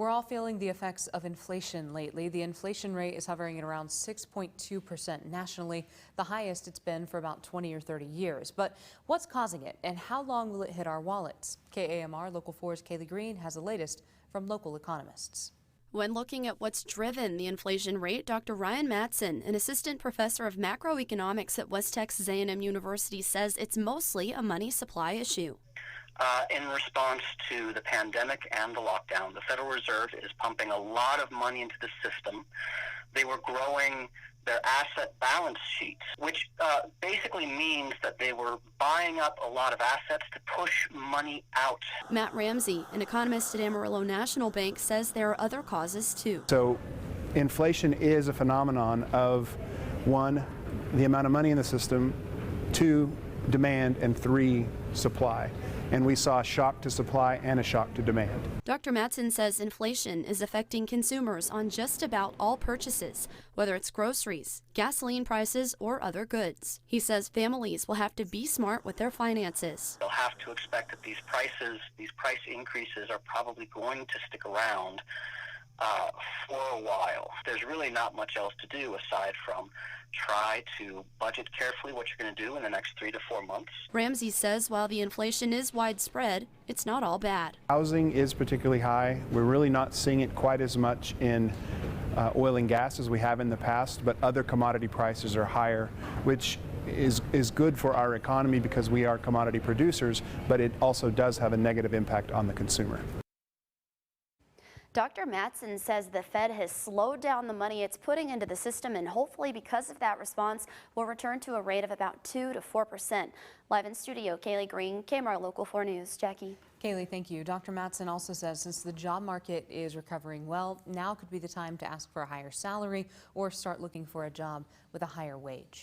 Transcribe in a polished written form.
We're all feeling the effects of inflation lately. The inflation rate is hovering at around 6.2% nationally, the highest it's been for about 20 or 30 years. But what's causing it and how long will it hit our wallets? KAMR Local 4's Kaylee Green has the latest from local economists. When looking at what's driven the inflation rate, Dr. Ryan Matson, an assistant professor of macroeconomics at West Texas A&M University, says it's mostly a money supply issue. In response to the pandemic and the lockdown, the Federal Reserve is pumping a lot of money into the system. They were growing their asset balance sheets, which basically means that they were buying up a lot of assets to push money out. Matt Ramsey, an economist at Amarillo National Bank, says there are other causes too. So inflation is a phenomenon of, one, the amount of money in the system, two, demand, and three, supply. And we saw a shock to supply and a shock to demand. Dr. Matson says inflation is affecting consumers on just about all purchases, whether it's groceries, gasoline prices, or other goods. He says families will have to be smart with their finances. They'll have to expect that these price increases are probably going to stick around for a while. There's really not much else to do aside from try to budget carefully what you're going to do in the next 3 to 4 months. Ramsey says while the inflation is widespread, it's not all bad. Housing is particularly high. We're really not seeing it quite as much in oil and gas as we have in the past, but other commodity prices are higher, which is good for our economy because we are commodity producers, but it also does have a negative impact on the consumer. Dr. Matson says the Fed has slowed down the money it's putting into the system, and hopefully because of that response will return to a rate of about 2 to 4%. Live in studio, Kaylee Green, KAMR Local 4 News. Jackie. Kaylee, thank you. Dr. Matson also says since the job market is recovering well, now could be the time to ask for a higher salary or start looking for a job with a higher wage.